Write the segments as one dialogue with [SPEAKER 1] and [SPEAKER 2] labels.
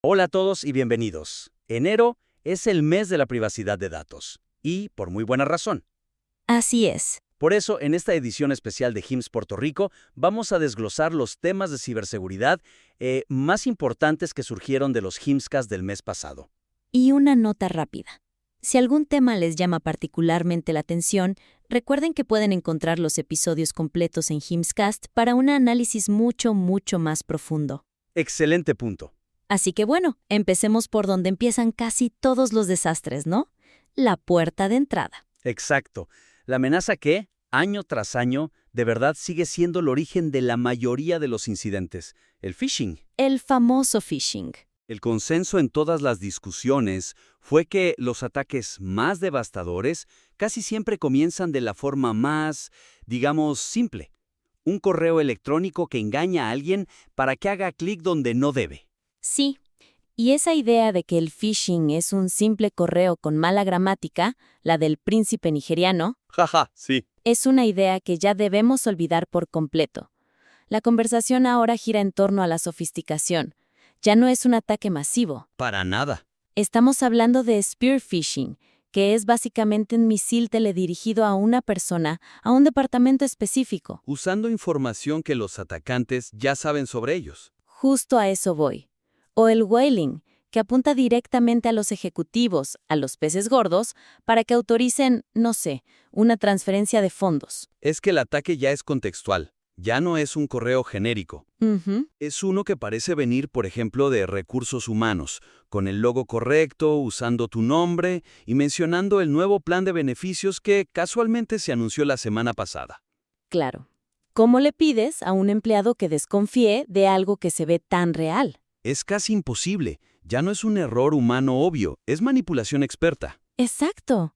[SPEAKER 1] Hola a todos y bienvenidos. Enero es el mes de la privacidad de datos, y por muy buena razón.
[SPEAKER 2] Así es.
[SPEAKER 1] Por eso, en esta edición especial de HIMSS Puerto Rico, vamos a desglosar los temas de ciberseguridad más importantes que surgieron de los HIMSScast del mes pasado.
[SPEAKER 2] Y una nota rápida. Si algún tema les llama particularmente la atención, recuerden que pueden encontrar los episodios completos en HIMSScast para un análisis mucho más profundo.
[SPEAKER 1] Excelente punto.
[SPEAKER 2] Así que bueno, empecemos por donde empiezan casi todos los desastres, ¿no? La puerta de entrada.
[SPEAKER 1] Exacto. La amenaza que, año tras año, de verdad sigue siendo el origen de la mayoría de los incidentes, el phishing.
[SPEAKER 2] El famoso phishing.
[SPEAKER 1] El consenso en todas las discusiones fue que los ataques más devastadores casi siempre comienzan de la forma más, digamos, simple. Un correo electrónico que engaña a alguien para que haga clic donde no debe.
[SPEAKER 2] Sí. Y esa idea de que el phishing es un simple correo con mala gramática, la del príncipe nigeriano,
[SPEAKER 1] Jaja, sí.
[SPEAKER 2] es una idea que ya debemos olvidar por completo. La conversación ahora gira en torno a la sofisticación. Ya no es un ataque masivo.
[SPEAKER 1] Para nada.
[SPEAKER 2] Estamos hablando de spear phishing, que es básicamente un misil teledirigido a una persona, a un departamento específico.
[SPEAKER 1] Usando información que los atacantes ya saben sobre ellos.
[SPEAKER 2] Justo a eso voy. O el whaling, que apunta directamente a los ejecutivos, a los peces gordos, para que autoricen, no sé, una transferencia de fondos.
[SPEAKER 1] Es que el ataque ya es contextual. Ya no es un correo genérico. Es uno que parece venir, por ejemplo, de recursos humanos, con el logo correcto, usando tu nombre y mencionando el nuevo plan de beneficios que casualmente se anunció la semana pasada.
[SPEAKER 2] Claro. ¿Cómo le pides a un empleado que desconfíe de algo que se ve tan real?
[SPEAKER 1] Es casi imposible. Ya no es un error humano obvio, es manipulación experta.
[SPEAKER 2] Exacto.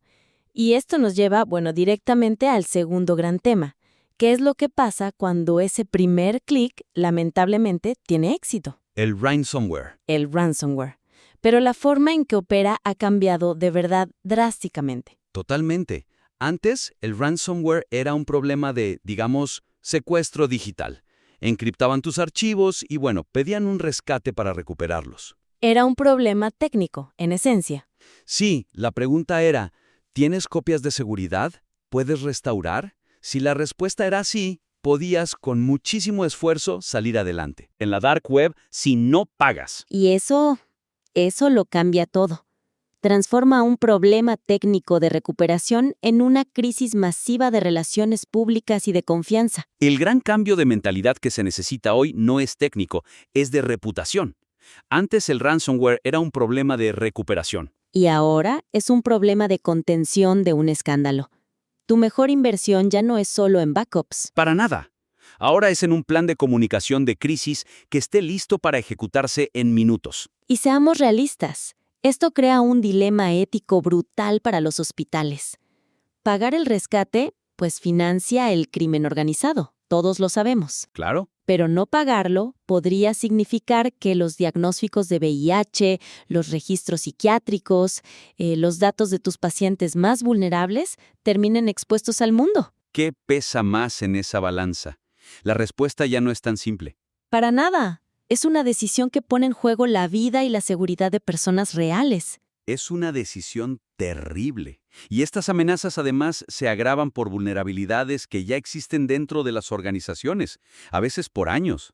[SPEAKER 2] Y esto nos lleva, directamente al segundo gran tema. ¿Qué es lo que pasa cuando ese primer clic, lamentablemente, tiene éxito?
[SPEAKER 1] El ransomware.
[SPEAKER 2] El ransomware. Pero la forma en que opera ha cambiado de verdad drásticamente.
[SPEAKER 1] Totalmente. Antes, el ransomware era un problema de, digamos, secuestro digital. Encriptaban tus archivos y, pedían un rescate para recuperarlos.
[SPEAKER 2] Era un problema técnico, en esencia.
[SPEAKER 1] Sí, la pregunta era, ¿tienes copias de seguridad? ¿Puedes restaurar? Si la respuesta era sí, podías con muchísimo esfuerzo salir adelante. En la dark web, si no pagas.
[SPEAKER 2] Y eso lo cambia todo. Transforma un problema técnico de recuperación en una crisis masiva de relaciones públicas y de confianza.
[SPEAKER 1] El gran cambio de mentalidad que se necesita hoy no es técnico, es de reputación. Antes el ransomware era un problema de recuperación.
[SPEAKER 2] Y ahora es un problema de contención de un escándalo. Tu mejor inversión ya no es solo en backups.
[SPEAKER 1] Para nada. Ahora es en un plan de comunicación de crisis que esté listo para ejecutarse en minutos.
[SPEAKER 2] Y seamos realistas. Esto crea un dilema ético brutal para los hospitales. Pagar el rescate, pues financia el crimen organizado, todos lo sabemos.
[SPEAKER 1] Claro.
[SPEAKER 2] Pero no pagarlo podría significar que los diagnósticos de VIH, los registros psiquiátricos, los datos de tus pacientes más vulnerables terminen expuestos al mundo.
[SPEAKER 1] ¿Qué pesa más en esa balanza? La respuesta ya no es tan simple.
[SPEAKER 2] Para nada. Es una decisión que pone en juego la vida y la seguridad de personas reales.
[SPEAKER 1] Es una decisión terrible. Y estas amenazas además se agravan por vulnerabilidades que ya existen dentro de las organizaciones, a veces por años.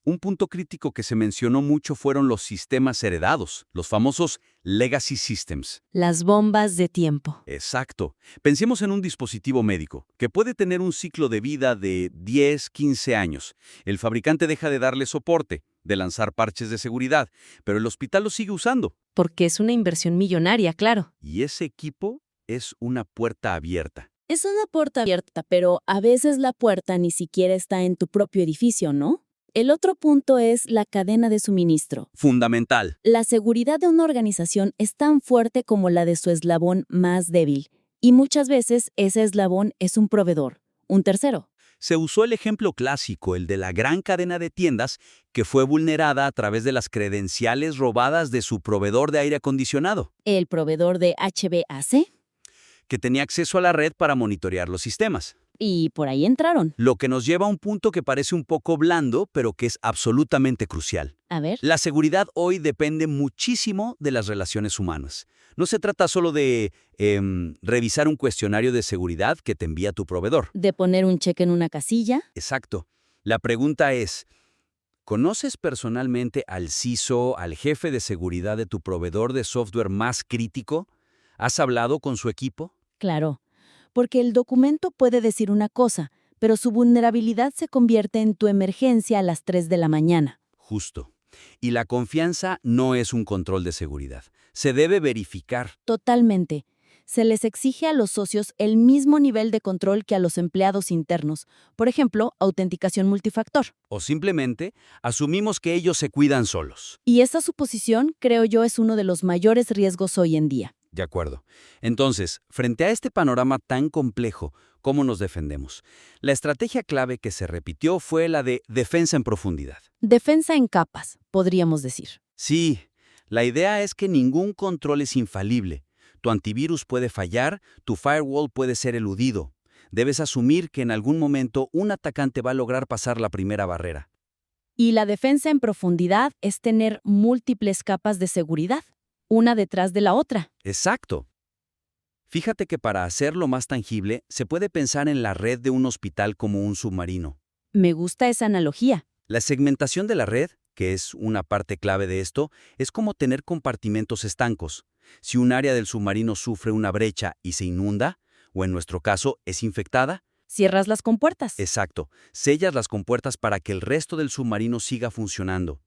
[SPEAKER 1] Un punto crítico que se mencionó mucho fueron los sistemas heredados, los famosos legacy systems.
[SPEAKER 2] Las bombas de tiempo.
[SPEAKER 1] Exacto. Pensemos en un dispositivo médico, que puede tener un ciclo de vida de 10, 15 años. El fabricante deja de darle soporte, de lanzar parches de seguridad, pero el hospital lo sigue usando.
[SPEAKER 2] Porque es una inversión millonaria, claro.
[SPEAKER 1] Y ese equipo es una puerta abierta.
[SPEAKER 2] Es una puerta abierta, pero a veces la puerta ni siquiera está en tu propio edificio, ¿no? El otro punto es la cadena de suministro.
[SPEAKER 1] Fundamental.
[SPEAKER 2] La seguridad de una organización es tan fuerte como la de su eslabón más débil, y muchas veces ese eslabón es un proveedor, un tercero.
[SPEAKER 1] Se usó el ejemplo clásico, el de la gran cadena de tiendas, que fue vulnerada a través de las credenciales robadas de su proveedor de aire acondicionado.
[SPEAKER 2] ¿El proveedor de HVAC?
[SPEAKER 1] Que tenía acceso a la red para monitorear los sistemas.
[SPEAKER 2] Y por ahí entraron.
[SPEAKER 1] Lo que nos lleva a un punto que parece un poco blando, pero que es absolutamente crucial.
[SPEAKER 2] A ver.
[SPEAKER 1] La seguridad hoy depende muchísimo de las relaciones humanas. No se trata solo de revisar un cuestionario de seguridad que te envía tu proveedor.
[SPEAKER 2] De poner un cheque en una casilla.
[SPEAKER 1] Exacto. La pregunta es, ¿conoces personalmente al CISO, al jefe de seguridad de tu proveedor de software más crítico? ¿Has hablado con su equipo?
[SPEAKER 2] Claro, porque el documento puede decir una cosa, pero su vulnerabilidad se convierte en tu emergencia a las 3 de la mañana.
[SPEAKER 1] Justo. Y la confianza no es un control de seguridad. Se debe verificar.
[SPEAKER 2] Totalmente. Se les exige a los socios el mismo nivel de control que a los empleados internos. Por ejemplo, autenticación multifactor.
[SPEAKER 1] O simplemente asumimos que ellos se cuidan solos.
[SPEAKER 2] Y esa suposición, creo yo, es uno de los mayores riesgos hoy en día.
[SPEAKER 1] De acuerdo. Entonces, frente a este panorama tan complejo, ¿cómo nos defendemos? La estrategia clave que se repitió fue la de defensa en profundidad.
[SPEAKER 2] Defensa en capas, podríamos decir.
[SPEAKER 1] Sí, la idea es que ningún control es infalible. Tu antivirus puede fallar, tu firewall puede ser eludido. Debes asumir que en algún momento un atacante va a lograr pasar la primera barrera.
[SPEAKER 2] Y la defensa en profundidad es tener múltiples capas de seguridad, una detrás de la otra.
[SPEAKER 1] Exacto. Fíjate que para hacerlo más tangible, se puede pensar en la red de un hospital como un submarino.
[SPEAKER 2] Me gusta esa analogía.
[SPEAKER 1] La segmentación de la red, que es una parte clave de esto, es como tener compartimentos estancos. Si un área del submarino sufre una brecha y se inunda, o en nuestro caso es infectada,
[SPEAKER 2] Cierras las compuertas.
[SPEAKER 1] exacto, sellas las compuertas para que el resto del submarino siga funcionando.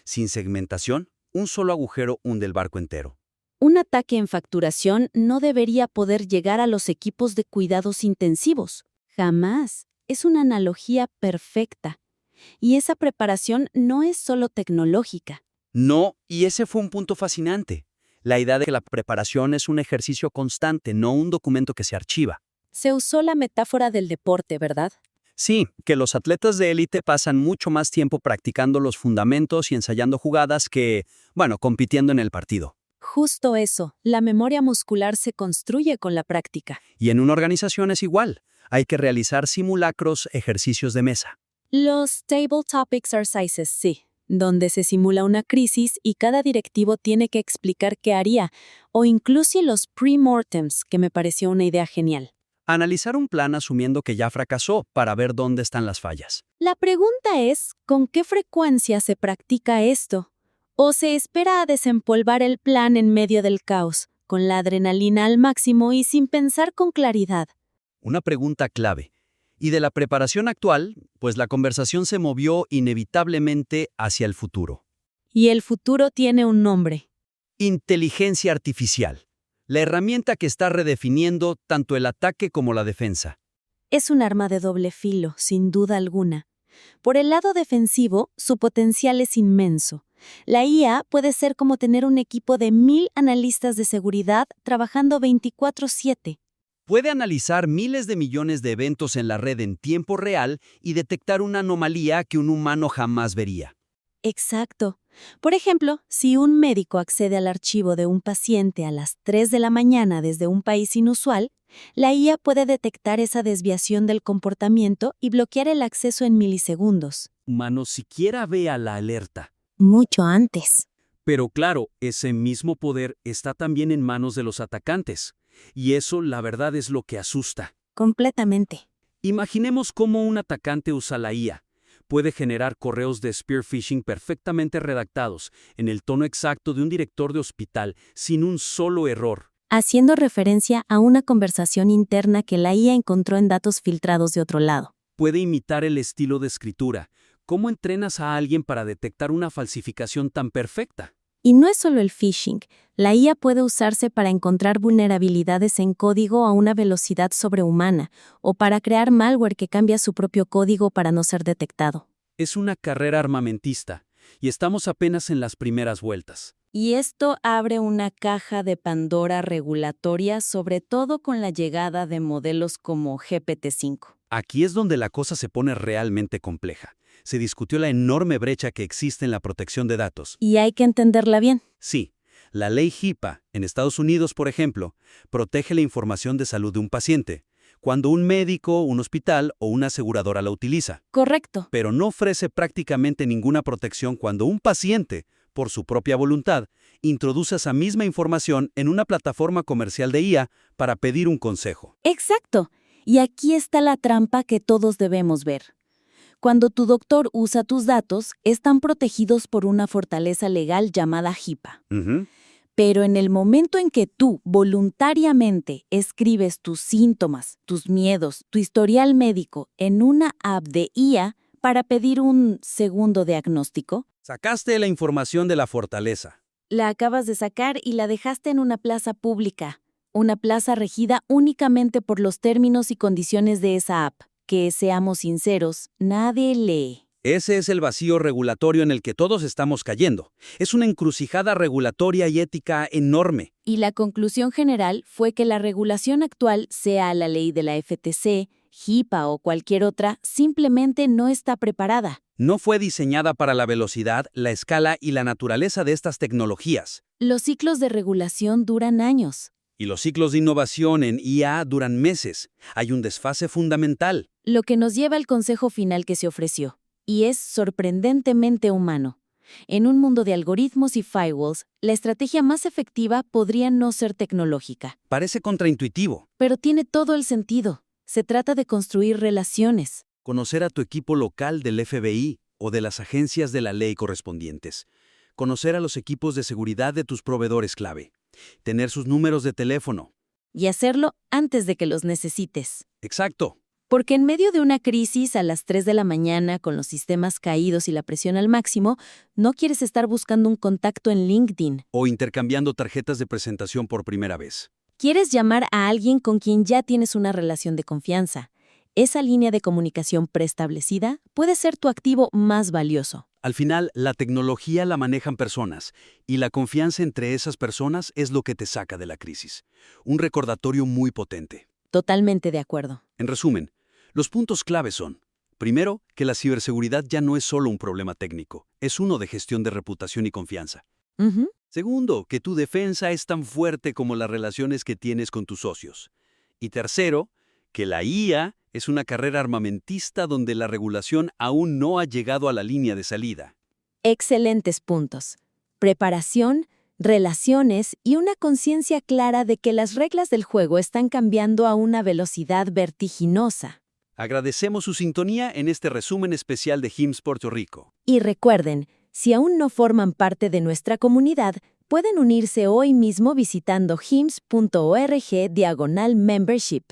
[SPEAKER 1] Sin segmentación, un solo agujero hunde el barco entero.
[SPEAKER 2] Un ataque en facturación no debería poder llegar a los equipos de cuidados intensivos. Jamás. Es una analogía perfecta. Y esa preparación no es solo tecnológica.
[SPEAKER 1] No, y ese fue un punto fascinante. La idea de que la preparación es un ejercicio constante, no un documento que se archiva.
[SPEAKER 2] Se usó la metáfora del deporte, ¿verdad?
[SPEAKER 3] Sí, que los atletas de élite pasan mucho más tiempo practicando los fundamentos y ensayando jugadas que, compitiendo en el partido.
[SPEAKER 2] Justo eso. La memoria muscular se construye con la práctica.
[SPEAKER 3] Y en una organización es igual. Hay que realizar simulacros, ejercicios de mesa.
[SPEAKER 2] Los tabletop exercises, sí, donde se simula una crisis y cada directivo tiene que explicar qué haría, o incluso los pre-mortems, que me pareció una idea genial.
[SPEAKER 3] Analizar un plan asumiendo que ya fracasó para ver dónde están las fallas.
[SPEAKER 2] La pregunta es, ¿con qué frecuencia se practica esto? ¿O se espera a desempolvar el plan en medio del caos, con la adrenalina al máximo y sin pensar con claridad?
[SPEAKER 3] Una pregunta clave. Y de la preparación actual, pues la conversación se movió inevitablemente hacia el futuro.
[SPEAKER 2] Y el futuro tiene un nombre.
[SPEAKER 3] Inteligencia artificial. La herramienta que está redefiniendo tanto el ataque como la defensa.
[SPEAKER 2] Es un arma de doble filo, sin duda alguna. Por el lado defensivo, su potencial es inmenso. La IA puede ser como tener un equipo de 1000 analistas de seguridad trabajando 24/7.
[SPEAKER 3] Puede analizar miles de millones de eventos en la red en tiempo real y detectar una anomalía que un humano jamás vería.
[SPEAKER 2] Exacto. Por ejemplo, si un médico accede al archivo de un paciente a las 3 de la mañana desde un país inusual, la IA puede detectar esa desviación del comportamiento y bloquear el acceso en milisegundos.
[SPEAKER 3] Humano siquiera vea la alerta.
[SPEAKER 2] Mucho antes.
[SPEAKER 3] Pero claro, ese mismo poder está también en manos de los atacantes. Y eso, la verdad, es lo que asusta.
[SPEAKER 2] Completamente.
[SPEAKER 3] Imaginemos cómo un atacante usa la IA. Puede generar correos de spear phishing perfectamente redactados, en el tono exacto de un director de hospital, sin un solo error.
[SPEAKER 2] Haciendo referencia a una conversación interna que la IA encontró en datos filtrados de otro lado.
[SPEAKER 3] Puede imitar el estilo de escritura. ¿Cómo entrenas a alguien para detectar una falsificación tan perfecta?
[SPEAKER 2] Y no es solo el phishing. La IA puede usarse para encontrar vulnerabilidades en código a una velocidad sobrehumana, o para crear malware que cambia su propio código para no ser detectado.
[SPEAKER 3] Es una carrera armamentista, y estamos apenas en las primeras vueltas.
[SPEAKER 2] Y esto abre una caja de Pandora regulatoria, sobre todo con la llegada de modelos como GPT-5.
[SPEAKER 3] Aquí es donde la cosa se pone realmente compleja. Se discutió la enorme brecha que existe en la protección de datos.
[SPEAKER 2] Y hay que entenderla bien.
[SPEAKER 3] Sí, la ley HIPAA, en Estados Unidos, por ejemplo, protege la información de salud de un paciente. cuando un médico, un hospital o una aseguradora la utiliza,
[SPEAKER 2] Correcto.
[SPEAKER 3] pero no ofrece prácticamente ninguna protección cuando un paciente, por su propia voluntad, introduce esa misma información en una plataforma comercial de IA para pedir un consejo.
[SPEAKER 4] Exacto. Y aquí está la trampa que todos debemos ver. Cuando tu doctor usa tus datos, están protegidos por una fortaleza legal llamada HIPAA.
[SPEAKER 3] Ujú.
[SPEAKER 4] Pero en el momento en que tú voluntariamente escribes tus síntomas, tus miedos, tu historial médico en una app de IA para pedir un segundo diagnóstico,
[SPEAKER 3] Sacaste la información de la fortaleza.
[SPEAKER 4] la acabas de sacar y la dejaste en una plaza pública, una plaza regida únicamente por los términos y condiciones de esa app, que, seamos sinceros, nadie lee.
[SPEAKER 3] Ese es el vacío regulatorio en el que todos estamos cayendo. Es una encrucijada regulatoria y ética enorme.
[SPEAKER 4] Y la conclusión general fue que la regulación actual, sea la ley de la FTC, HIPAA o cualquier otra, simplemente no está preparada.
[SPEAKER 3] No fue diseñada para la velocidad, la escala y la naturaleza de estas tecnologías.
[SPEAKER 4] Los ciclos de regulación duran años.
[SPEAKER 3] Y los ciclos de innovación en IA duran meses. Hay un desfase fundamental.
[SPEAKER 4] Lo que nos lleva al consejo final que se ofreció. Y es sorprendentemente humano. En un mundo de algoritmos y firewalls, la estrategia más efectiva podría no ser tecnológica.
[SPEAKER 3] Parece contraintuitivo.
[SPEAKER 4] Pero tiene todo el sentido. Se trata de construir relaciones.
[SPEAKER 3] Conocer a tu equipo local del FBI o de las agencias de la ley correspondientes. Conocer a los equipos de seguridad de tus proveedores clave. Tener sus números de teléfono.
[SPEAKER 4] Y hacerlo antes de que los necesites.
[SPEAKER 3] Exacto.
[SPEAKER 4] Porque en medio de una crisis a las 3 de la mañana, con los sistemas caídos y la presión al máximo, no quieres estar buscando un contacto en LinkedIn.
[SPEAKER 3] O intercambiando tarjetas de presentación por primera vez.
[SPEAKER 4] Quieres llamar a alguien con quien ya tienes una relación de confianza. Esa línea de comunicación preestablecida puede ser tu activo más valioso.
[SPEAKER 3] Al final, la tecnología la manejan personas, y la confianza entre esas personas es lo que te saca de la crisis. Un recordatorio muy potente.
[SPEAKER 4] Totalmente de acuerdo.
[SPEAKER 3] En resumen, los puntos clave son: primero, que la ciberseguridad ya no es solo un problema técnico, es uno de gestión de reputación y confianza.
[SPEAKER 4] Ujú.
[SPEAKER 3] Segundo, que tu defensa es tan fuerte como las relaciones que tienes con tus socios. Y tercero, que la IA es una carrera armamentista donde la regulación aún no ha llegado a la línea de salida.
[SPEAKER 4] Excelentes puntos. Preparación, relaciones y una conciencia clara de que las reglas del juego están cambiando a una velocidad vertiginosa.
[SPEAKER 3] Agradecemos su sintonía en este resumen especial de HIMSS Puerto Rico.
[SPEAKER 4] Y recuerden, si aún no forman parte de nuestra comunidad, pueden unirse hoy mismo visitando hims.org/membership.